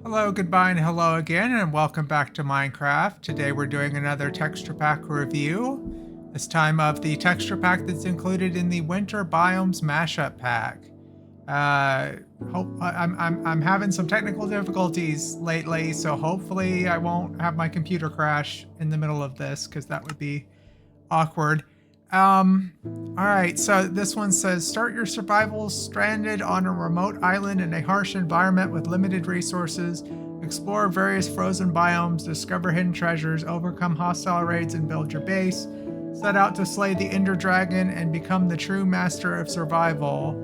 Hello, goodbye, and hello again, and welcome back to Minecraft. Today we're doing another texture pack review, this time of the texture pack that's included in the Winter Biomes Mash-up pack. I'm having some technical difficulties lately, so hopefully I won't have my computer crash in the middle of this, because that would be awkward. Alright, so this one says, start your survival stranded on a remote island in a harsh environment with limited resources. Explore various frozen biomes, discover hidden treasures, overcome hostile raids, and build your base. Set out to slay the Ender Dragon and become the true master of survival.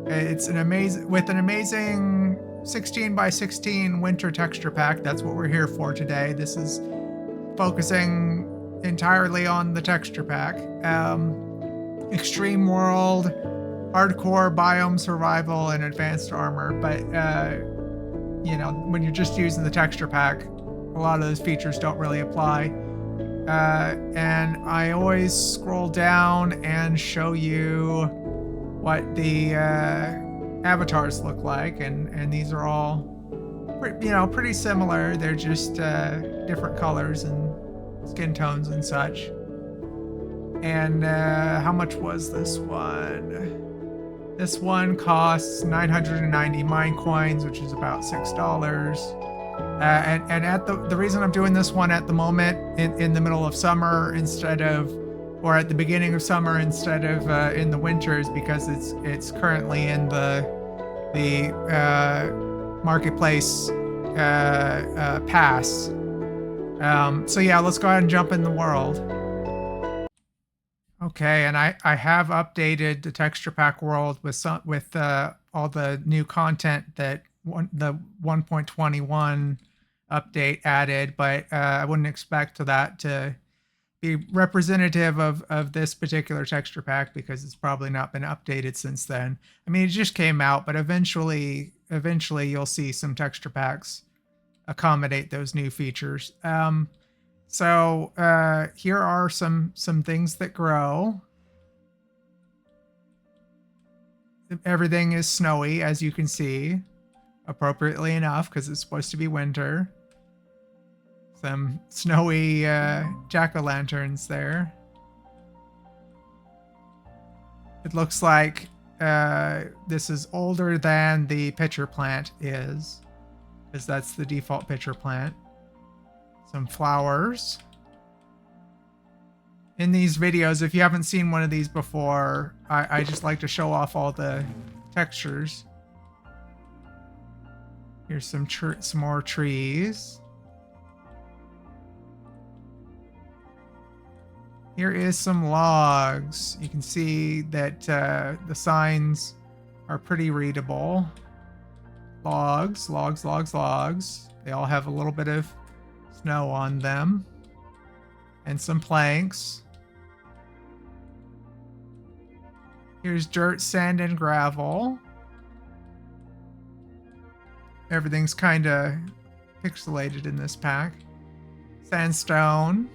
It's an amazing 16 by 16 winter texture pack. That's what we're here for today. This is focusing entirely on the texture pack. Extreme world, hardcore biome survival, and advanced armor. But you know, when you're just using the texture pack, a lot of those features don't really apply. And I always scroll down and show you what the avatars look like, and these are all pretty similar. They're just different colors and skin tones and such. And how much was this one? This one costs 990 mine coins, which is about $6. And at the reason I'm doing this one at the moment in the middle of summer instead of, or at the beginning of summer instead of in the winter, is because it's currently in the marketplace pass. So yeah, let's go ahead and jump in the world. Okay, and I have updated the texture pack world with all the new content that the 1.21 update added, but I wouldn't expect that to be representative of this particular texture pack because it's probably not been updated since then. I mean, it just came out, but eventually you'll see some texture packs accommodate those new features. So here are some things that grow. Everything is snowy, as you can see, appropriately enough because it's supposed to be winter. Some snowy jack-o'-lanterns there. It looks like this is older than the pitcher plant is, because that's the default pitcher plant. Some flowers. In these videos, if you haven't seen one of these before, I just like to show off all the textures. Here's some more trees. Here is some logs. You can see that the signs are pretty readable. Logs, logs, logs, logs. They all have a little bit of snow on them. And some planks. Here's dirt, sand, and gravel. Everything's kind of pixelated in this pack. Sandstone.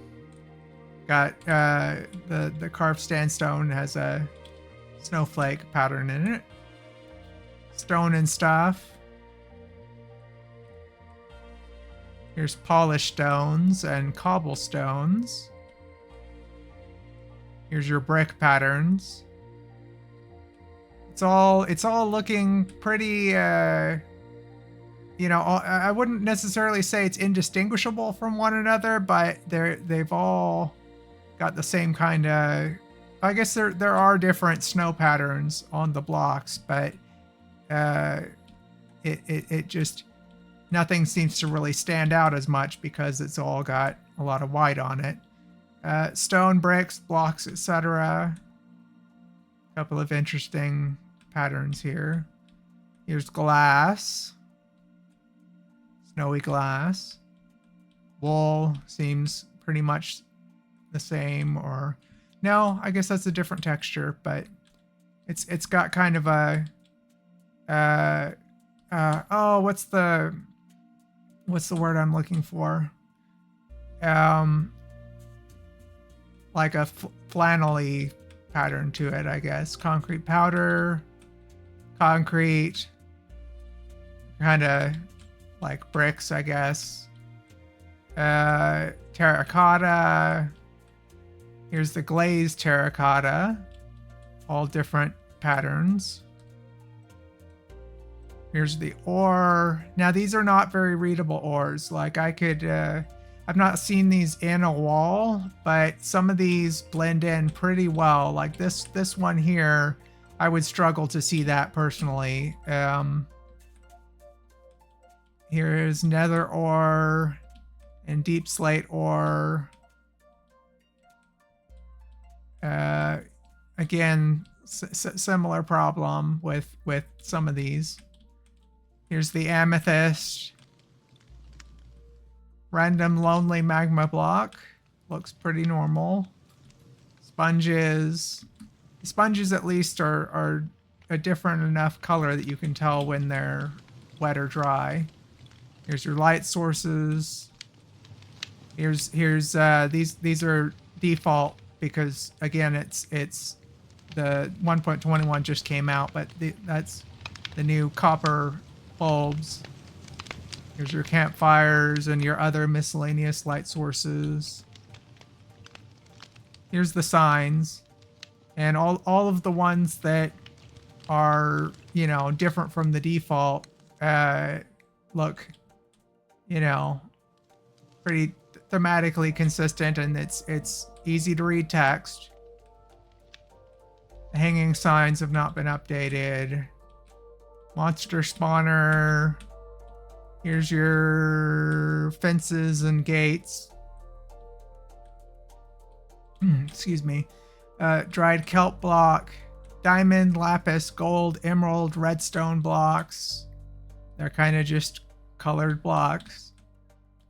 Got the carved sandstone has a snowflake pattern in it. Stone and stuff. Here's polished stones and cobblestones. Here's your brick patterns. It's all looking pretty I wouldn't necessarily say it's indistinguishable from one another, but they've all got the same kind of, I guess there are different snow patterns on the blocks, but it just, nothing seems to really stand out as much because it's all got a lot of white on it. Stone, bricks, blocks, etc. A couple of interesting patterns here. Here's glass. Snowy glass. Wool seems pretty much the same, or no, I guess that's a different texture, but it's got kind of a what's the word I'm looking for? Like a flannel-y pattern to it, I guess. Concrete powder, concrete, kind of like bricks, I guess. Terracotta. Here's the glazed terracotta. All different patterns. Here's the ore. Now these are not very readable ores. Like I could, I've not seen these in a wall, but some of these blend in pretty well. Like this one here, I would struggle to see that personally. Here is nether ore and deep slate ore. Again, similar problem with some of these. Here's the amethyst. Random lonely magma block. Looks pretty normal. Sponges. The sponges at least are a different enough color that you can tell when they're wet or dry. Here's your light sources. Here's these are default because again it's the 1.21 just came out, but that's the new copper bulbs. Here's your campfires and your other miscellaneous light sources. Here's the signs. And all of the ones that are, you know, different from the default look, you know, pretty thematically consistent, and it's easy to read text. The hanging signs have not been updated. Monster spawner. Here's your fences and gates. Excuse me. Dried kelp block. Diamond, lapis, gold, emerald, redstone blocks. They're kind of just colored blocks.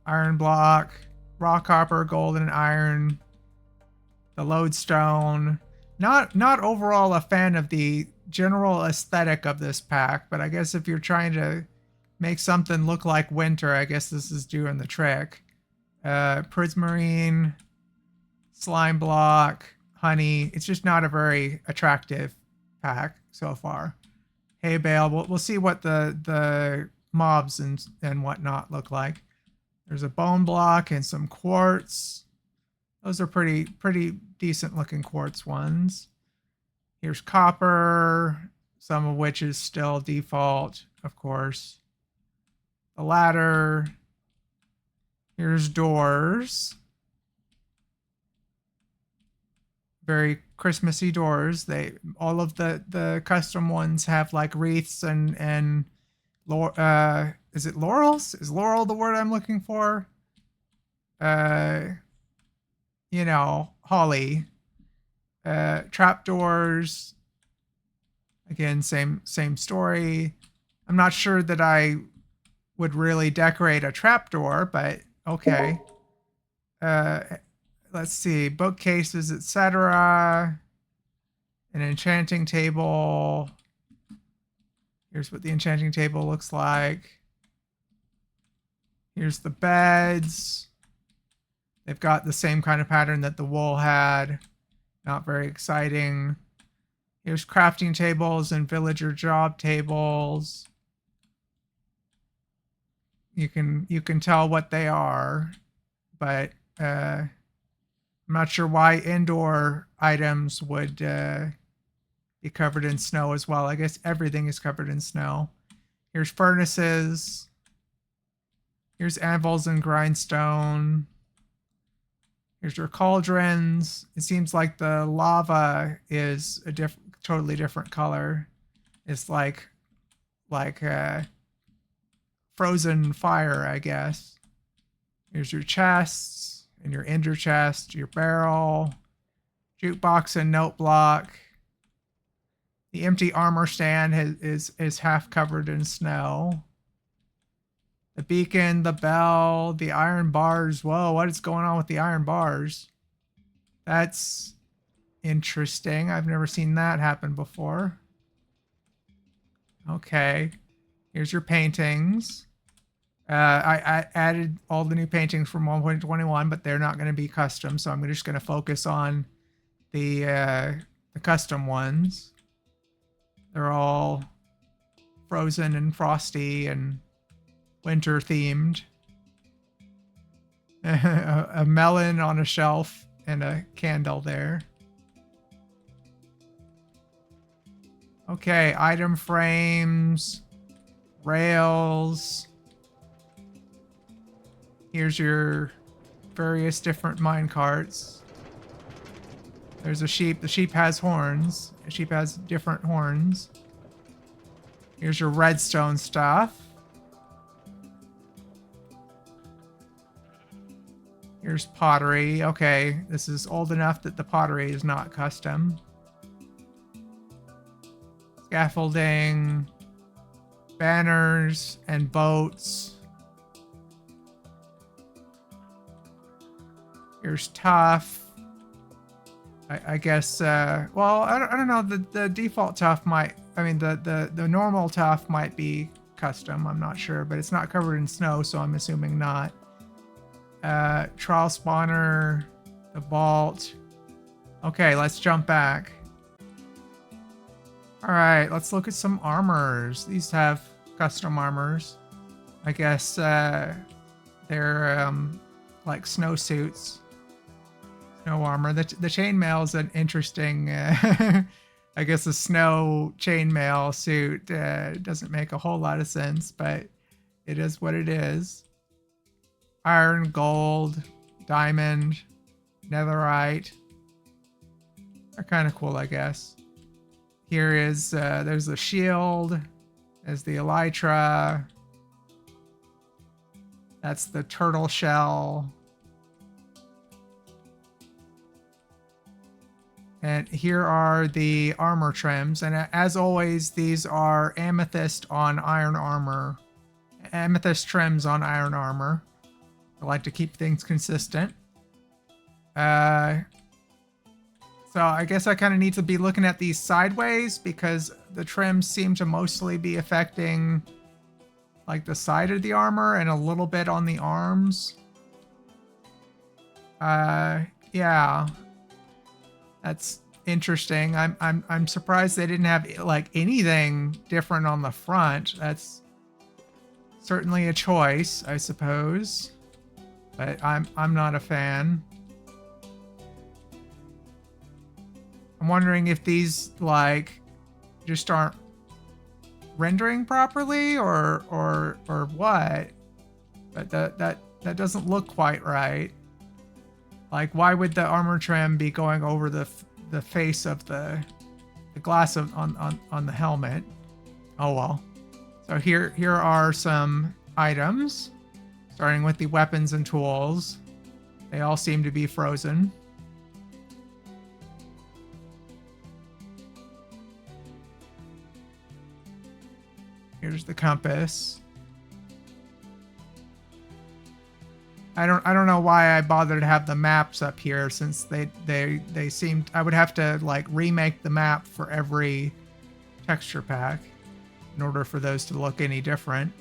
Iron block. Raw copper, gold, and iron. The lodestone. Not overall a fan of the general aesthetic of this pack, but I guess if you're trying to make something look like winter, I guess this is doing the trick. Prismarine, slime block, honey. It's just not a very attractive pack so far. Hay bale. We'll see what the mobs and whatnot look like. There's a bone block and some quartz. Those are pretty decent looking quartz ones. Here's copper, some of which is still default, of course. The ladder. Here's doors. Very Christmassy doors. All of the custom ones have like wreaths and is it laurels? Is laurel the word I'm looking for? You know, holly. Trapdoors. Again, same story. I'm not sure that I would really decorate a trapdoor, but okay. Let's see, bookcases, etc. An enchanting table. Here's what the enchanting table looks like. Here's the beds. They've got the same kind of pattern that the wool had. Not very exciting. Here's crafting tables and villager job tables. You can tell what they are, but I'm not sure why indoor items would be covered in snow as well. I guess everything is covered in snow. Here's furnaces. Here's anvils and grindstone. Here's your cauldrons. It seems like the lava is a totally different color. It's like frozen fire, I guess. Here's your chests and your ender chest, your barrel, jukebox and note block. The empty armor stand is half covered in snow. The beacon, the bell, the iron bars. Whoa, what is going on with the iron bars? That's interesting. I've never seen that happen before. Okay. Here's your paintings. I added all the new paintings from 1.21, but they're not going to be custom, so I'm just going to focus on the custom ones. They're all frozen and frosty and winter themed. A melon on a shelf and a candle there. Okay, item frames, rails. Here's your various different mine carts. There's a sheep. The sheep has horns. The sheep has different horns. Here's your redstone stuff. Here's pottery. Okay, this is old enough that the pottery is not custom. Scaffolding, banners, and boats. Here's tough. I guess, well, I don't know. The default tough might, I mean, the normal tough might be custom. I'm not sure, but it's not covered in snow, so I'm assuming not. Trial spawner, the vault. Okay, let's jump back. All right, let's look at some armors. These have custom armors. I guess they're like snowsuits. Snow armor. The chainmail is an interesting, I guess a snow chainmail suit doesn't make a whole lot of sense, but it is what it is. Iron, gold, diamond, netherite. They're kind of cool, I guess. Here is, there's the shield. There's the elytra. That's the turtle shell. And here are the armor trims. And as always, these are amethyst on iron armor. Amethyst trims on iron armor. I like to keep things consistent. So I guess I kind of need to be looking at these sideways because the trims seem to mostly be affecting like the side of the armor and a little bit on the arms. Yeah. That's interesting. I'm surprised they didn't have like anything different on the front. That's certainly a choice, I suppose. But I'm not a fan. I'm wondering if these like just aren't rendering properly or what. But that doesn't look quite right. Like, why would the armor trim be going over the face of the glass on the helmet? Oh well. So here are some items, starting with the weapons and tools. They all seem to be frozen. Here's the compass. I don't know why I bothered to have the maps up here since they seemed I would have to like remake the map for every texture pack in order for those to look any different.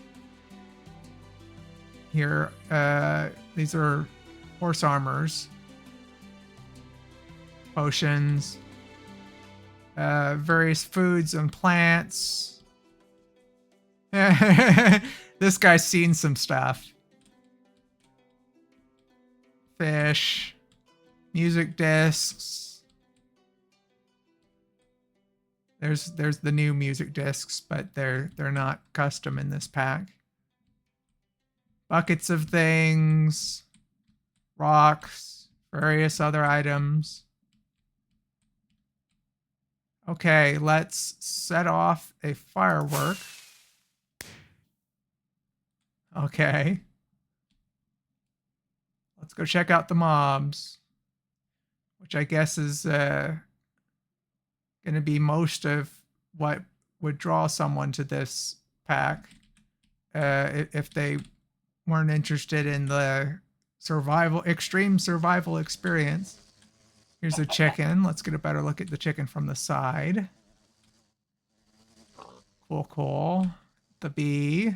Here, these are horse armors, potions, various foods and plants. This guy's seen some stuff. Fish, music discs. There's the new music discs, but they're not custom in this pack. Buckets of things, rocks, various other items. Okay, let's set off a firework. Okay. Let's go check out the mobs, which I guess is going to be most of what would draw someone to this pack if they weren't interested in the extreme survival experience. Here's a chicken. Let's get a better look at the chicken from the side. Cool. The bee.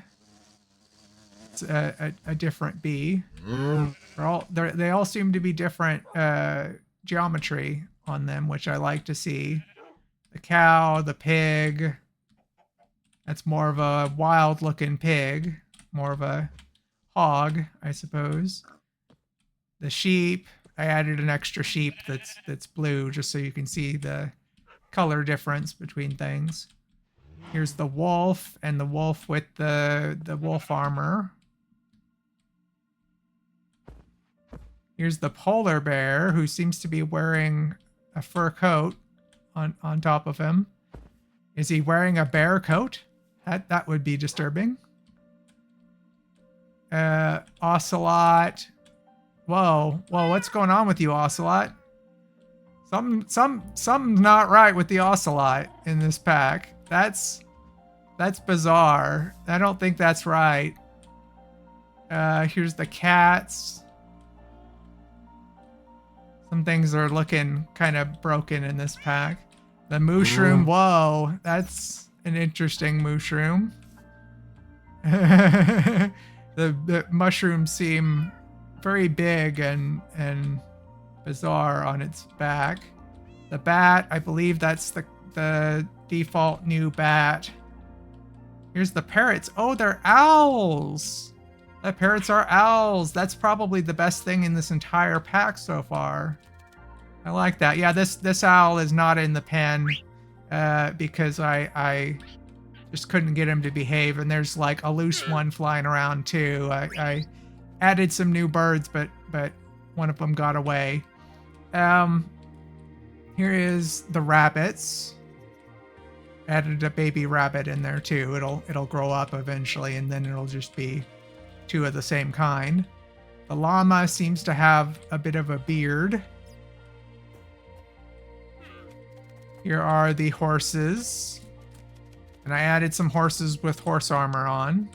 It's a different bee. They all seem to be different geometry on them, which I like to see. The cow, the pig. That's more of a wild looking pig, more of a hog, I suppose. The sheep, I added an extra sheep that's blue just so you can see the color difference between things. Here's the wolf and the wolf with the wolf armor. Here's the polar bear who seems to be wearing a fur coat on top of him. Is he wearing a bear coat? That would be disturbing. Ocelot. Whoa, what's going on with you, Ocelot? Something's not right with the Ocelot in this pack. That's bizarre. I don't think that's right. Here's the cats. Some things are looking kind of broken in this pack. The mushroom, whoa, that's an interesting mushroom. The mushrooms seem very big and bizarre on its back. The bat, I believe that's the default new bat. Here's the parrots. Oh, they're owls. The parrots are owls. That's probably the best thing in this entire pack so far. I like that. Yeah, this owl is not in the pen because I just couldn't get him to behave, and there's like a loose one flying around too. I added some new birds, but one of them got away. Here is the rabbits. Added a baby rabbit in there too. It'll grow up eventually, and then it'll just be two of the same kind. The llama seems to have a bit of a beard. Here are the horses. And I added some horses with horse armor on.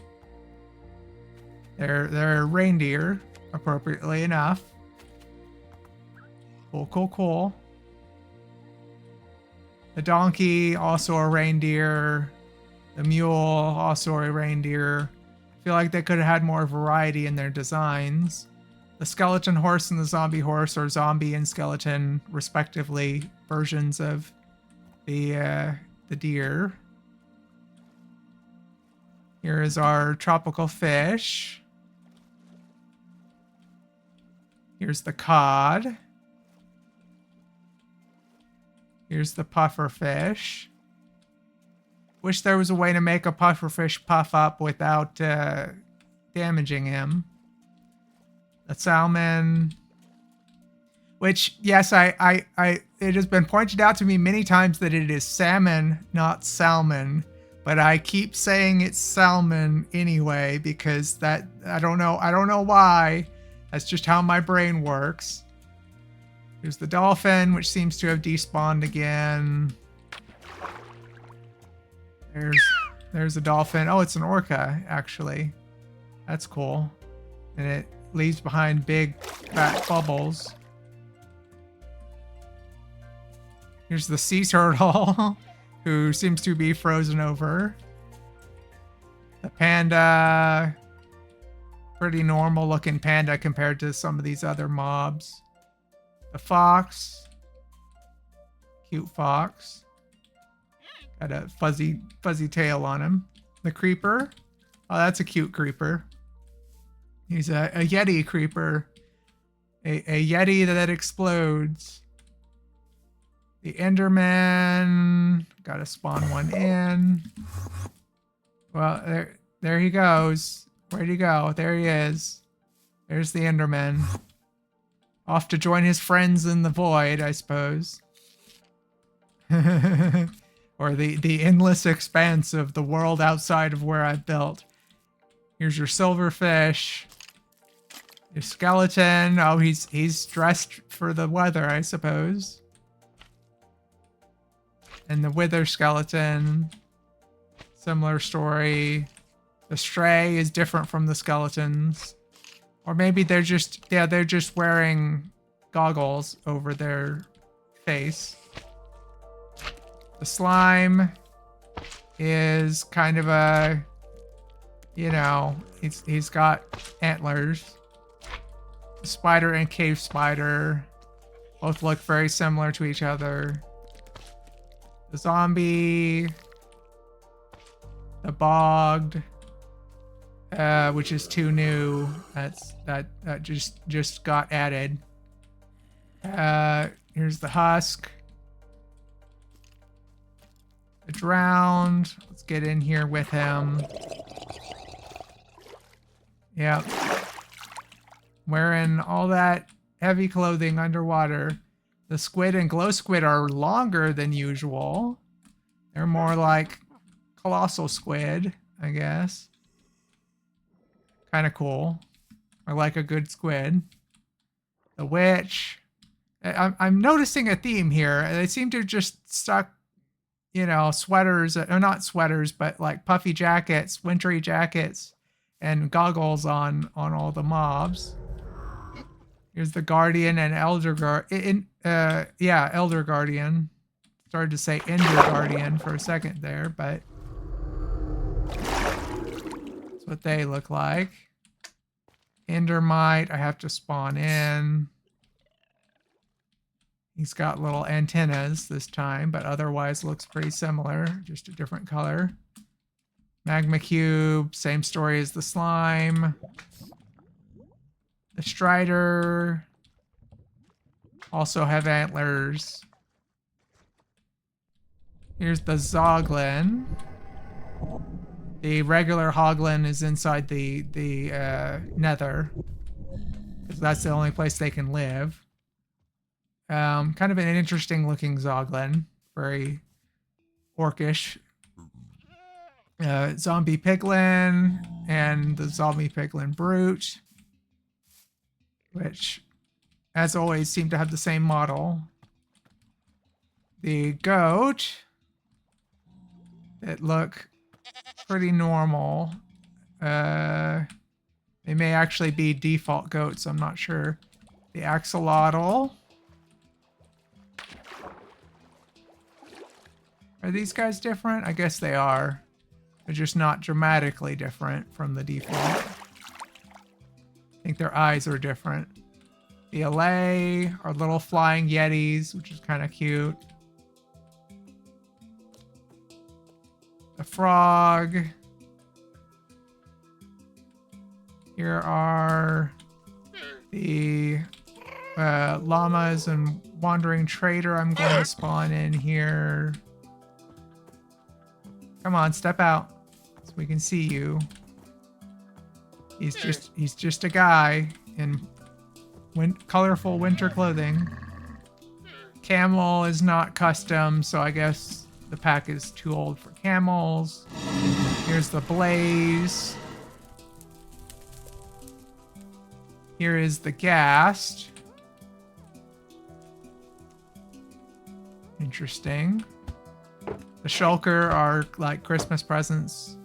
They're reindeer, appropriately enough. Cool. The donkey, also a reindeer. The mule, also a reindeer. I feel like they could have had more variety in their designs. The skeleton horse and the zombie horse are zombie and skeleton, respectively, versions of the deer. Here is our tropical fish. Here's the cod. Here's the puffer fish. Wish there was a way to make a puffer fish puff up without damaging him. The salmon. Which, yes, it has been pointed out to me many times that it is salmon, not salmon. But I keep saying it's salmon anyway because that I don't know why. That's just how my brain works. Here's the dolphin, which seems to have despawned again. There's a dolphin. Oh, it's an orca, actually. That's cool. And it leaves behind big fat bubbles. Here's the sea turtle, who seems to be frozen over. The panda. Pretty normal looking panda compared to some of these other mobs. The fox. Cute fox. Got a fuzzy tail on him. The creeper. Oh, that's a cute creeper. He's a yeti creeper. A yeti that explodes. The enderman. Gotta spawn one in. Well, there he goes. Where'd he go? There he is. There's the enderman. Off to join his friends in the void, I suppose. Or the endless expanse of the world outside of where I've built. Here's your silverfish. Your skeleton. Oh, he's dressed for the weather, I suppose. And the wither skeleton. Similar story. The stray is different from the skeletons. Or maybe they're just wearing goggles over their face. The slime is kind of a, he's got antlers. The spider and cave spider both look very similar to each other. The zombie, the bogged, which is 2 new. That just got added. Here's the husk. The drowned. Let's get in here with him. Yep. Wearing all that heavy clothing underwater. The squid and glow squid are longer than usual. They're more like colossal squid, I guess. Kind of cool. Or like a good squid. The witch. I'm noticing a theme here. They seem to have just stuck, you know, sweaters, or not sweaters, but like puffy jackets, wintry jackets, and goggles on all the mobs. Here's the guardian and elder elder guardian. Started to say ender guardian for a second there, but that's what they look like. Endermite, I have to spawn in. He's got little antennas this time, but otherwise looks pretty similar, just a different color. Magma cube, same story as the slime. The strider also have antlers. Here's the zoglin. The regular Hoglan is inside the nether, because that's the only place they can live. Kind of an interesting looking zoglin, very orcish. Zombie piglin and the zombie piglin brute, which, as always, seem to have the same model. The goat that look pretty normal. They may actually be default goats, I'm not sure. The axolotl. Are these guys different? I guess they are. They're just not dramatically different from the default. I think their eyes are different. The allay are little flying yetis, which is kind of cute. The frog. Here are the llamas and wandering trader. I'm going to spawn in here. Come on, step out so we can see you. He's just a guy in colorful winter clothing. Camel is not custom, so I guess the pack is too old for camels. Here's the blaze. Here is the ghast. Interesting. The shulker are like Christmas presents.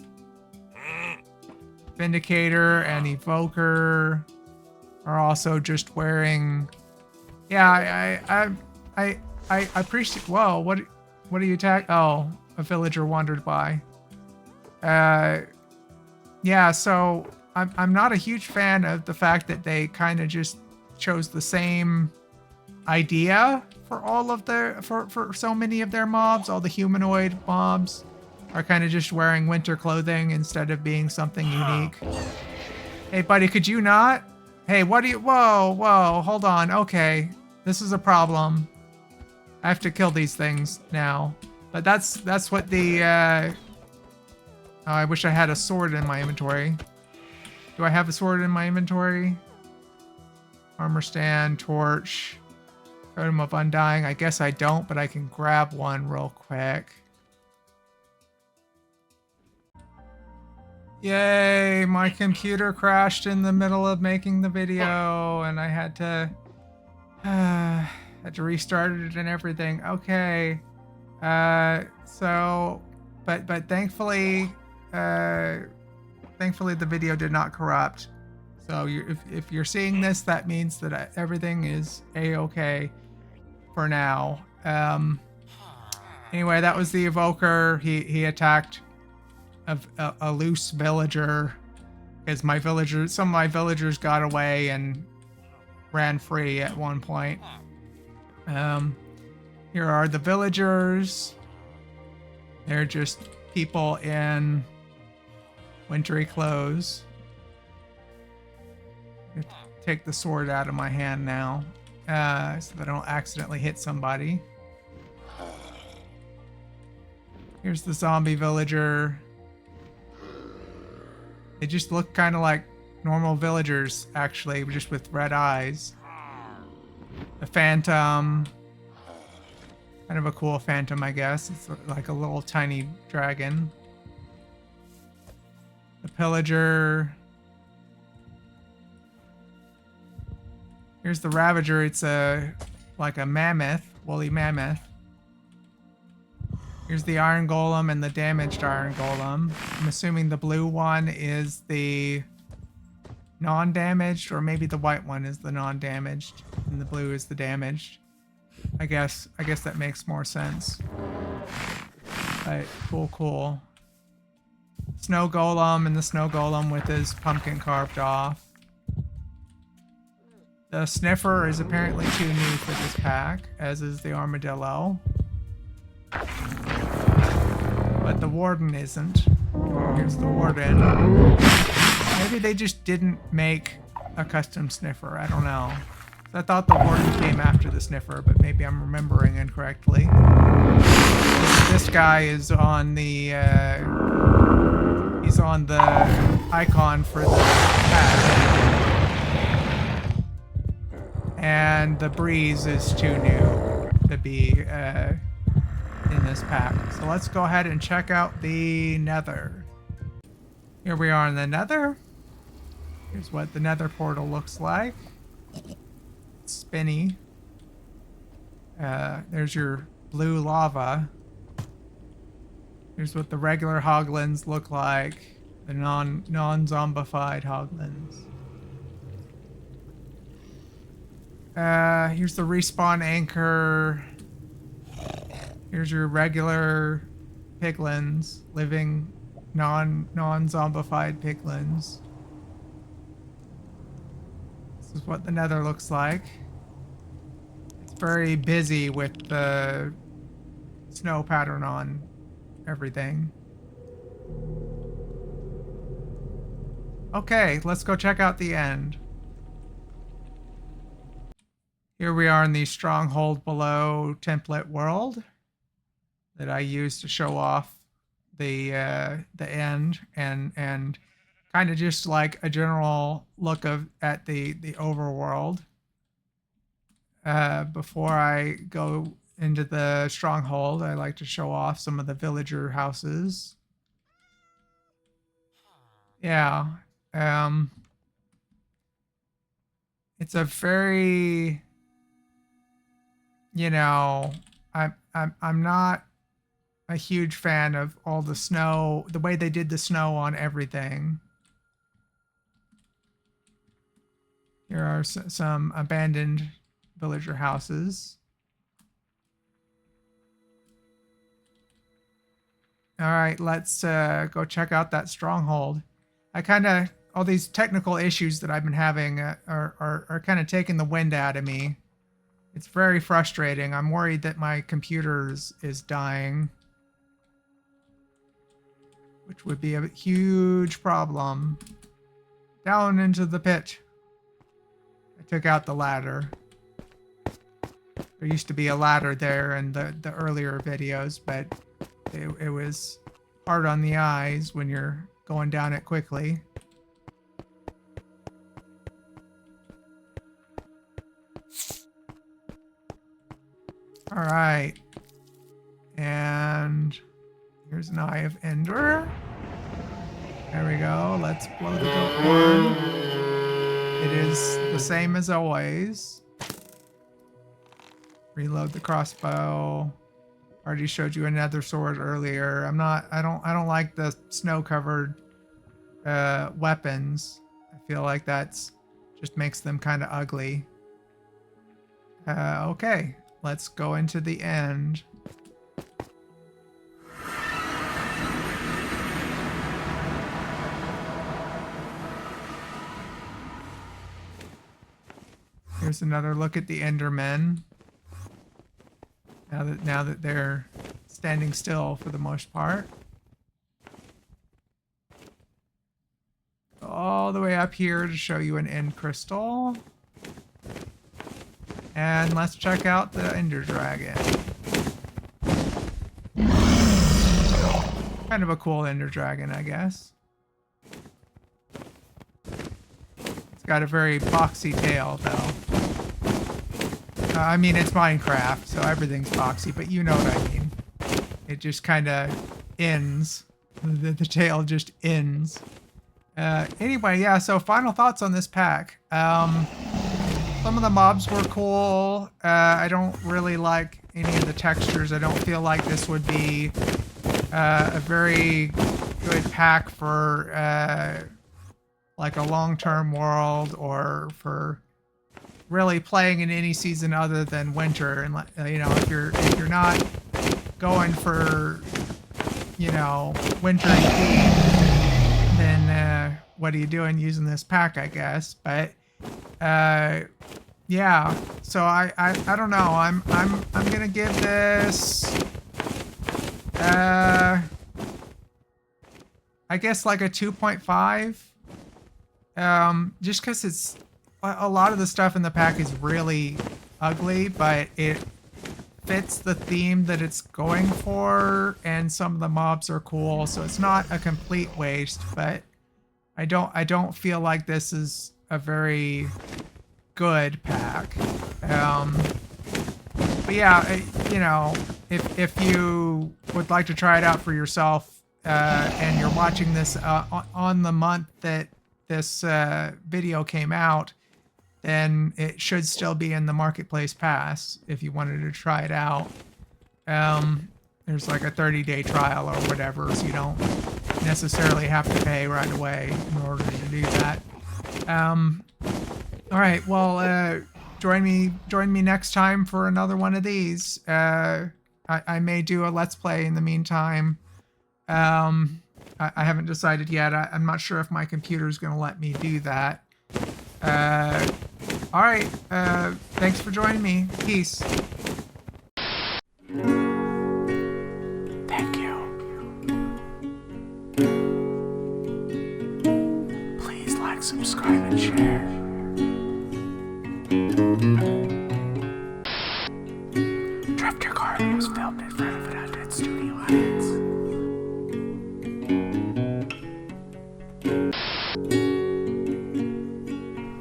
Vindicator and Evoker are also just wearing. Yeah, I appreciate. Whoa, what are you attack? Oh, a villager wandered by. Yeah, so I'm not a huge fan of the fact that they kind of just chose the same idea for all of their for so many of their mobs. All the humanoid mobs are kind of just wearing winter clothing instead of being something unique. Hey buddy, could you not? Hey, what do you? Whoa, hold on. Okay, this is a problem. I have to kill these things now. But that's what the oh, I wish I had a sword in my inventory. Do I have a sword in my inventory? Armor stand, torch. Totem of Undying. I guess I don't, but I can grab one real quick. Yay! My computer crashed in the middle of making the video, and I had to restart it and everything. Okay. So, but thankfully the video did not corrupt. So if you're seeing this, that means that everything is a-okay for now. Anyway, that was the evoker. He attacked a loose villager, because some of my villagers got away and ran free at one point. Here are the villagers. They're just people in wintry clothes. Take the sword out of my hand now, so that I don't accidentally hit somebody. Here's the zombie villager. They just look kind of like normal villagers, actually, just with red eyes. The phantom. Kind of a cool phantom, I guess. It's like a little tiny dragon. The pillager. Here's the ravager. It's like a mammoth, woolly mammoth. Here's the iron golem and the damaged iron golem. I'm assuming the blue one is the non-damaged, or maybe the white one is the non-damaged and the blue is the damaged. I guess that makes more sense. But cool. Snow golem and the snow golem with his pumpkin carved off. The sniffer is apparently too new for this pack, as is the armadillo. But the warden isn't. Here's the warden. Maybe they just didn't make a custom sniffer. I don't know. I thought the warden came after the sniffer, but maybe I'm remembering incorrectly. This guy is on the he's on the icon for the pack. And the breeze is too new to be in this pack. So let's go ahead and check out the nether. Here we are in the nether. Here's what the nether portal looks like. It's spinny. There's your blue lava. Here's what the regular Hoglands look like. The non-zombified Hoglands. Here's the respawn anchor. Here's your regular piglins, living non-zombified piglins. This is what the nether looks like. It's very busy with the snow pattern on everything. Okay, let's go check out the end. Here we are in the stronghold below template world that I used to show off the end and kind of just like a general look at the overworld. Before I go into the stronghold, I like to show off some of the villager houses. Yeah, it's a very, you know, I'm not a huge fan of all the snow, the way they did the snow on everything. Here are some abandoned villager houses. All right, let's go check out that stronghold. All these technical issues that I've been having are kind of taking the wind out of me. It's very frustrating. I'm worried that my computer is dying, which would be a huge problem. Down into the pit. I took out the ladder. There used to be a ladder there in the earlier videos, but it was hard on the eyes when you're going down it quickly. All right. And here's an Eye of Ender. There we go. Let's blow the goat horn. It is the same as always. Reload the crossbow. Already showed you another sword earlier. I don't like the snow-covered weapons. I feel like that's just makes them kind of ugly. Okay, let's go into the end. Here's another look at the Endermen. Now that they're standing still for the most part. All the way up here to show you an end crystal. And let's check out the Ender Dragon. Kind of a cool Ender Dragon, I guess. It's got a very boxy tail, though. I mean, it's Minecraft, so everything's boxy, but you know what I mean. It just kind of ends. The tail just ends. Anyway, yeah, so final thoughts on this pack. Some of the mobs were cool. I don't really like any of the textures. I don't feel like this would be a very good pack for like a long-term world, or for really playing in any season other than winter. And you know, if you're not going for, you know, winter theme, then what are you doing using this pack, I guess? But yeah, so I don't know. I'm gonna give this I guess like a 2.5. Just because it's a lot of the stuff in the pack is really ugly, but it fits the theme that it's going for, and some of the mobs are cool, so it's not a complete waste. But I don't feel like this is a very good pack. But yeah, you know, if you would like to try it out for yourself, and you're watching this on the month that this video came out, then it should still be in the Marketplace Pass if you wanted to try it out. There's like a 30-day trial or whatever, so you don't necessarily have to pay right away in order to do that. All right, well, join me next time for another one of these. I may do a Let's Play in the meantime. I haven't decided yet. I'm not sure if my computer's going to let me do that. All right, thanks for joining me. Peace. Thank you. Please like, subscribe, and share. Drifter Garden was filmed in front of an undead studio audience.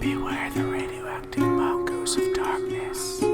Beware the radioactive mongoose of darkness.